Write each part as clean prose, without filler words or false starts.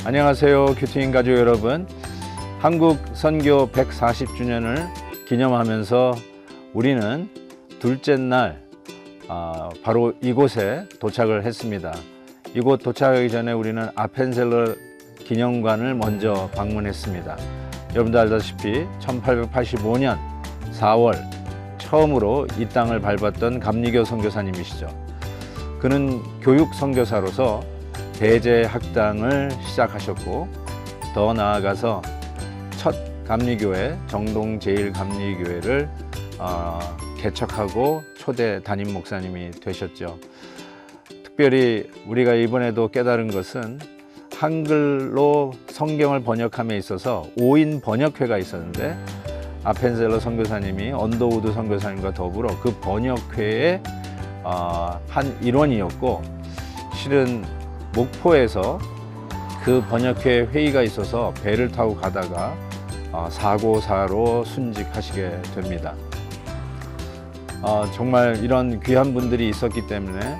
안녕하세요, 큐티인 가족 여러분. 한국 선교 140주년을 기념하면서 우리는 둘째 날 바로 이곳에 도착을 했습니다. 이곳 도착하기 전에 우리는 아펜셀러 기념관을 먼저 방문했습니다. 여러분도 알다시피 1885년 4월 처음으로 이 땅을 밟았던 감리교 선교사님이시죠. 그는 교육 선교사로서 대제 학당을 시작하셨고, 더 나아가서 첫 감리교회 정동 제1감리교회를 개척하고 초대 담임 목사님이 되셨죠. 특별히 우리가 이번에도 깨달은 것은 한글로 성경을 번역함에 있어서 5인 번역회가 있었는데, 아펜셀러 선교사님이 언더우드 선교사님과 더불어 그 번역회의 한 일원이었고, 실은 목포에서 그 번역회 회의가 있어서 배를 타고 가다가 사고사로 순직하시게 됩니다. 정말 이런 귀한 분들이 있었기 때문에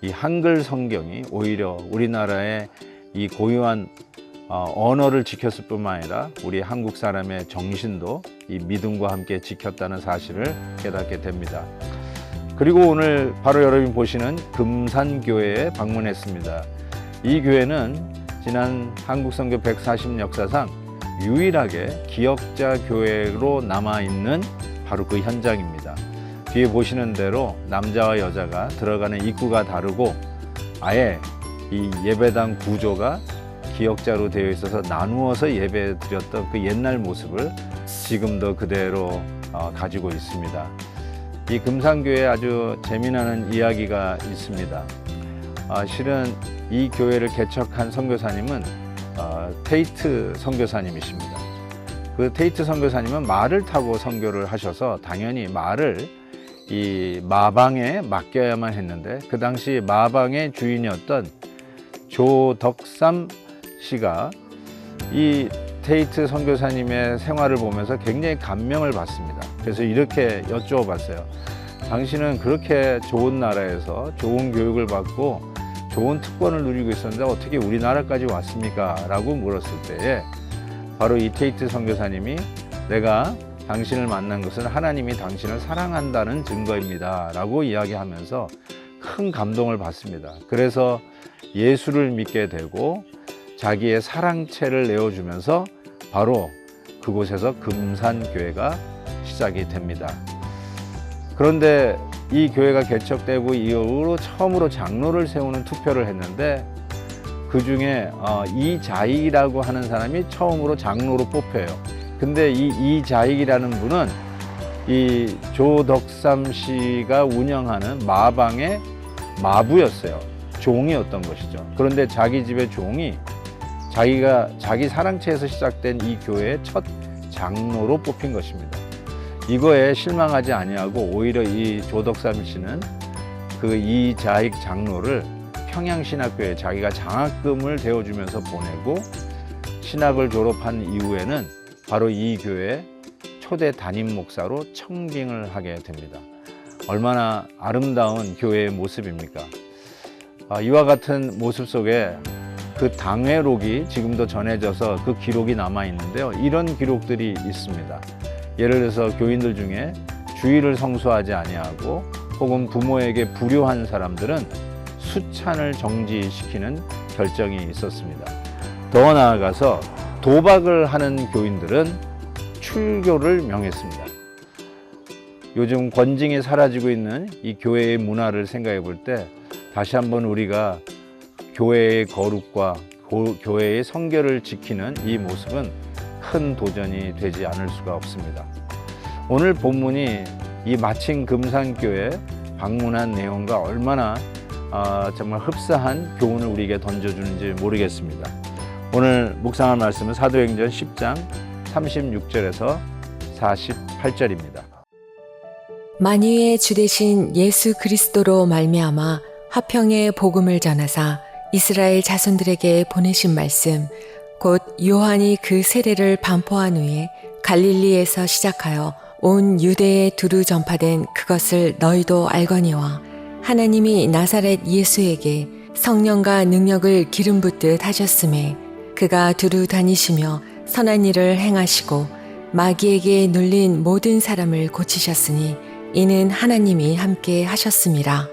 이 한글 성경이 오히려 우리나라의 이 고유한 언어를 지켰을 뿐만 아니라 우리 한국 사람의 정신도 이 믿음과 함께 지켰다는 사실을 깨닫게 됩니다. 그리고 오늘 바로 여러분이 보시는 금산교회에 방문했습니다. 이 교회는 지난 한국선교 140 역사상 유일하게 기역자 교회로 남아있는 바로 그 현장입니다. 뒤에 보시는 대로 남자와 여자가 들어가는 입구가 다르고, 아예 이 예배당 구조가 기역자로 되어 있어서 나누어서 예배 드렸던 그 옛날 모습을 지금도 그대로 가지고 있습니다. 이 금산교회에 아주 재미나는 이야기가 있습니다. 실은 이 교회를 개척한 선교사님은 테이트 선교사님이십니다. 그 테이트 선교사님은 말을 타고 선교를 하셔서 당연히 말을 이 마방에 맡겨야만 했는데, 그 당시 마방의 주인이었던 조덕삼 씨가 이 테이트 선교사님의 생활을 보면서 굉장히 감명을 받습니다. 그래서 이렇게 여쭈어봤어요. 당신은 그렇게 좋은 나라에서 좋은 교육을 받고 좋은 특권을 누리고 있었는데 어떻게 우리나라까지 왔습니까? 라고 물었을 때에 바로 이 테이트 선교사님이, 내가 당신을 만난 것은 하나님이 당신을 사랑한다는 증거입니다 라고 이야기하면서 큰 감동을 받습니다. 그래서 예수를 믿게 되고 자기의 사랑채를 내어주면서 바로 그곳에서 금산교회가 시작이 됩니다. 그런데 이 교회가 개척되고 이후로 처음으로 장로를 세우는 투표를 했는데, 그 중에 이자익이라고 하는 사람이 처음으로 장로로 뽑혀요. 근데 이 이자익이라는 분은 이 조덕삼 씨가 운영하는 마방의 마부였어요. 종이었던 것이죠. 그런데 자기 집의 종이 자기 사랑채에서 시작된 이 교회의 첫 장로로 뽑힌 것입니다. 이거에 실망하지 아니하고 오히려 이 조덕삼 씨는 그 이자익 장로를 평양신학교에 자기가 장학금을 대어주면서 보내고, 신학을 졸업한 이후에는 바로 이 교회의 초대 담임 목사로 청빙을 하게 됩니다. 얼마나 아름다운 교회의 모습입니까? 이와 같은 모습 속에 그 당회록이 지금도 전해져서 그 기록이 남아 있는데요. 이런 기록들이 있습니다. 예를 들어서 교인들 중에 주일을 성수하지 아니하고 혹은 부모에게 불효한 사람들은 수찬을 정지시키는 결정이 있었습니다. 더 나아가서 도박을 하는 교인들은 출교를 명했습니다. 요즘 권징이 사라지고 있는 이 교회의 문화를 생각해 볼 때 다시 한번 우리가 교회의 거룩과 교회의 성결을 지키는 이 모습은 큰 도전이 되지 않을 수가 없습니다. 오늘 본문이 이 마침 금산교회 방문한 내용과 얼마나 정말 흡사한 교훈을 우리에게 던져주는지 모르겠습니다. 오늘 묵상할 말씀은 사도행전 10장 36절에서 48절입니다. 만유의 주 되신 예수 그리스도로 말미암아 화평의 복음을 전하사 이스라엘 자손들에게 보내신 말씀, 곧 요한이 그 세례를 반포한 후에 갈릴리에서 시작하여 온 유대에 두루 전파된 그것을 너희도 알거니와, 하나님이 나사렛 예수에게 성령과 능력을 기름 붓듯 하셨음에 그가 두루 다니시며 선한 일을 행하시고 마귀에게 눌린 모든 사람을 고치셨으니 이는 하나님이 함께 하셨음이라.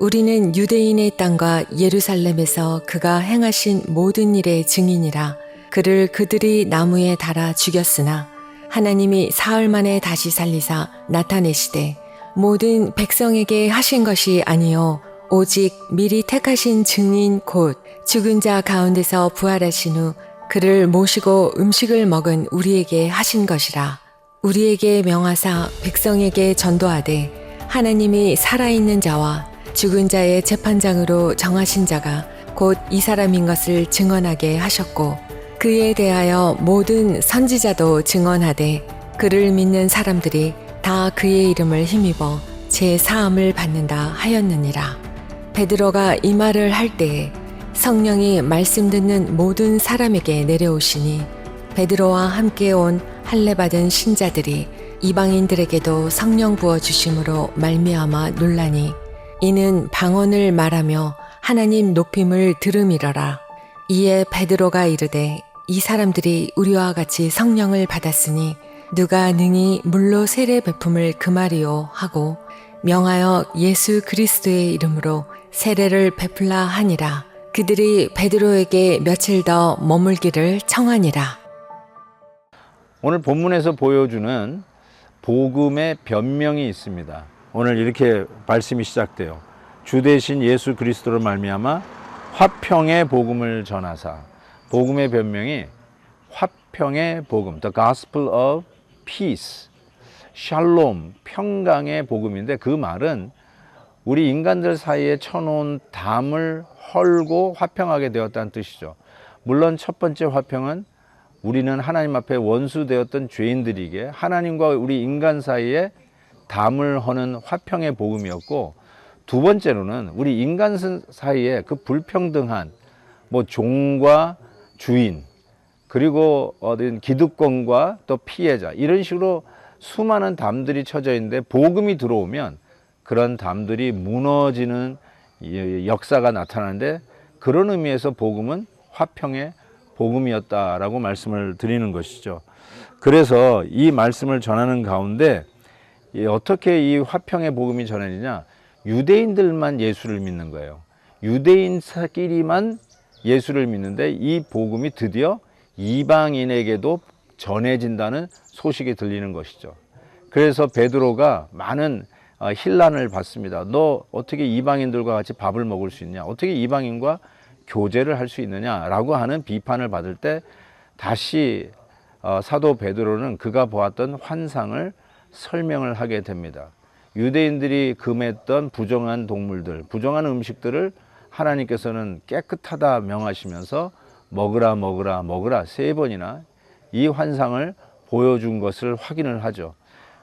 우리는 유대인의 땅과 예루살렘에서 그가 행하신 모든 일의 증인이라. 그를 그들이 나무에 달아 죽였으나 하나님이 사흘 만에 다시 살리사 나타내시되 모든 백성에게 하신 것이 아니요 오직 미리 택하신 증인 곧 죽은 자 가운데서 부활하신 후 그를 모시고 음식을 먹은 우리에게 하신 것이라. 우리에게 명하사 백성에게 전도하되 하나님이 살아있는 자와 죽은 자의 재판장으로 정하신 자가 곧 이 사람인 것을 증언하게 하셨고 그에 대하여 모든 선지자도 증언하되 그를 믿는 사람들이 다 그의 이름을 힘입어 제 사함을 받는다 하였느니라. 베드로가 이 말을 할 때에 성령이 말씀 듣는 모든 사람에게 내려오시니 베드로와 함께 온 할례 받은 신자들이 이방인들에게도 성령 부어 주심으로 말미암아 놀라니 이는 방언을 말하며 하나님 높임을 들음이러라. 이에 베드로가 이르되 이 사람들이 우리와 같이 성령을 받았으니 누가 능히 물로 세례 베품을 금하리요 하고 명하여 예수 그리스도의 이름으로 세례를 베풀라 하니라. 그들이 베드로에게 며칠 더 머물기를 청하니라. 오늘 본문에서 보여주는 복음의 변명이 있습니다. 오늘 이렇게 말씀이 시작돼요. 주 대신 예수 그리스도로 말미암아 화평의 복음을 전하사. 복음의 변명이 화평의 복음, the gospel of peace, 샬롬, 평강의 복음인데 그 말은 우리 인간들 사이에 쳐놓은 담을 헐고 화평하게 되었다는 뜻이죠. 물론 첫 번째 화평은 우리는 하나님 앞에 원수되었던 죄인들에게 하나님과 우리 인간 사이에 담을 허는 화평의 복음이었고, 두 번째로는 우리 인간 사이에 그 불평등한 뭐 종과 주인, 그리고 어떤 기득권과 또 피해자, 이런 식으로 수많은 담들이 쳐져 있는데 복음이 들어오면 그런 담들이 무너지는 역사가 나타나는데, 그런 의미에서 복음은 화평의 복음이었다라고 말씀을 드리는 것이죠. 그래서 이 말씀을 전하는 가운데 어떻게 이 화평의 복음이 전해지냐, 유대인들만 예수를 믿는 거예요. 유대인끼리만 예수를 믿는데 이 복음이 드디어 이방인에게도 전해진다는 소식이 들리는 것이죠. 그래서 베드로가 많은 힐난을 받습니다. 너 어떻게 이방인들과 같이 밥을 먹을 수 있냐? 어떻게 이방인과 교제를 할 수 있느냐라고 하는 비판을 받을 때 다시 사도 베드로는 그가 보았던 환상을 설명을 하게 됩니다. 유대인들이 금했던 부정한 동물들, 부정한 음식들을 하나님께서는 깨끗하다 명하시면서 먹으라 먹으라 먹으라 3번이나 이 환상을 보여준 것을 확인을 하죠.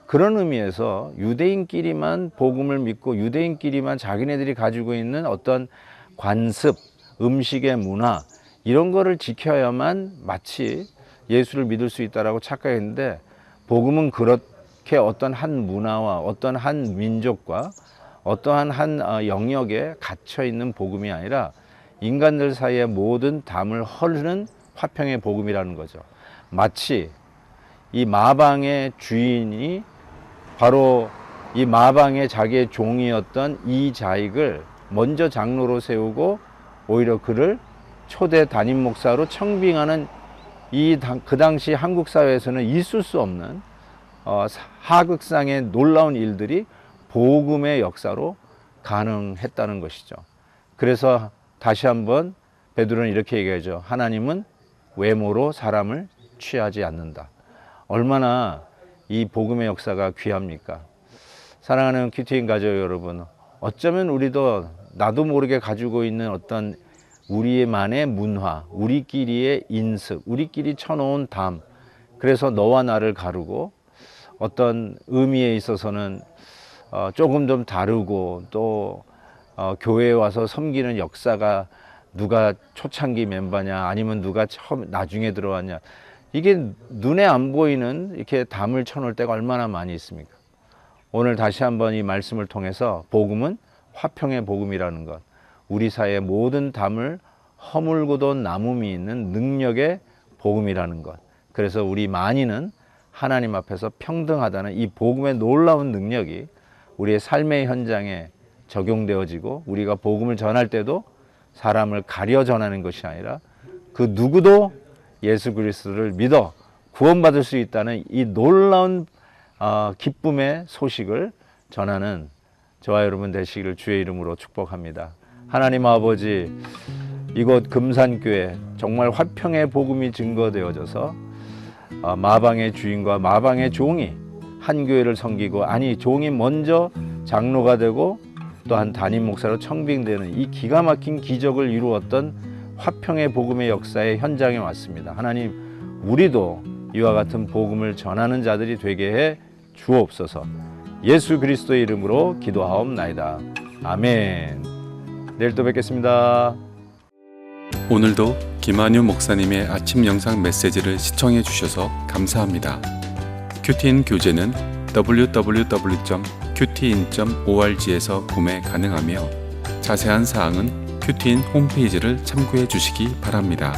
그런 의미에서 유대인끼리만 복음을 믿고 유대인끼리만 자기네들이 가지고 있는 어떤 관습, 음식의 문화, 이런 거를 지켜야만 마치 예수를 믿을 수 있다라고 착각했는데, 복음은 그렇게 어떤 한 문화와 어떤 한 민족과 어떠한 한 영역에 갇혀 있는 복음이 아니라 인간들 사이의 모든 담을 헐는 화평의 복음이라는 거죠. 마치 이 마방의 주인이 바로 이 마방의 자기의 종이었던 이 자익을 먼저 장로로 세우고 오히려 그를 초대 담임 목사로 청빙하는 그 당시 한국 사회에서는 있을 수 없는 하극상의 놀라운 일들이 복음의 역사로 가능했다는 것이죠. 그래서 다시 한번 베드로는 이렇게 얘기하죠. 하나님은 외모로 사람을 취하지 않는다. 얼마나 이 복음의 역사가 귀합니까? 사랑하는 큐티인 가족 여러분, 어쩌면 우리도 나도 모르게 가지고 있는 어떤 우리만의 문화, 우리끼리의 인습, 우리끼리 쳐놓은 담, 그래서 너와 나를 가르고 어떤 의미에 있어서는 조금 좀 다르고 또 교회에 와서 섬기는 역사가 누가 초창기 멤버냐 아니면 누가 나중에 들어왔냐, 이게 눈에 안 보이는 이렇게 담을 쳐놓을 때가 얼마나 많이 있습니까? 오늘 다시 한번 이 말씀을 통해서 복음은 화평의 복음이라는 것, 우리 사이의 모든 담을 허물고도 남음이 있는 능력의 복음이라는 것. 그래서 우리 만인은 하나님 앞에서 평등하다는 이 복음의 놀라운 능력이 우리의 삶의 현장에 적용되어지고, 우리가 복음을 전할 때도 사람을 가려 전하는 것이 아니라 그 누구도 예수 그리스도를 믿어 구원받을 수 있다는 이 놀라운 기쁨의 소식을 전하는 저와 여러분 되시기를 주의 이름으로 축복합니다. 하나님 아버지, 이곳 금산교회 정말 화평의 복음이 증거되어져서 마방의 주인과 마방의 종이 한 교회를 섬기고, 아니 종이 먼저 장로가 되고 또한 담임 목사로 청빙되는 이 기가 막힌 기적을 이루었던 화평의 복음의 역사의 현장에 왔습니다. 하나님, 우리도 이와 같은 복음을 전하는 자들이 되게 해 주옵소서. 예수 그리스도의 이름으로 기도하옵나이다. 아멘. 내일 또 뵙겠습니다. 오늘도 김한유 목사님의 아침 영상 메시지를 시청해 주셔서 감사합니다. 큐티인 교재는 www.qtin.org에서 구매 가능하며 자세한 사항은 큐티인 홈페이지를 참고해 주시기 바랍니다.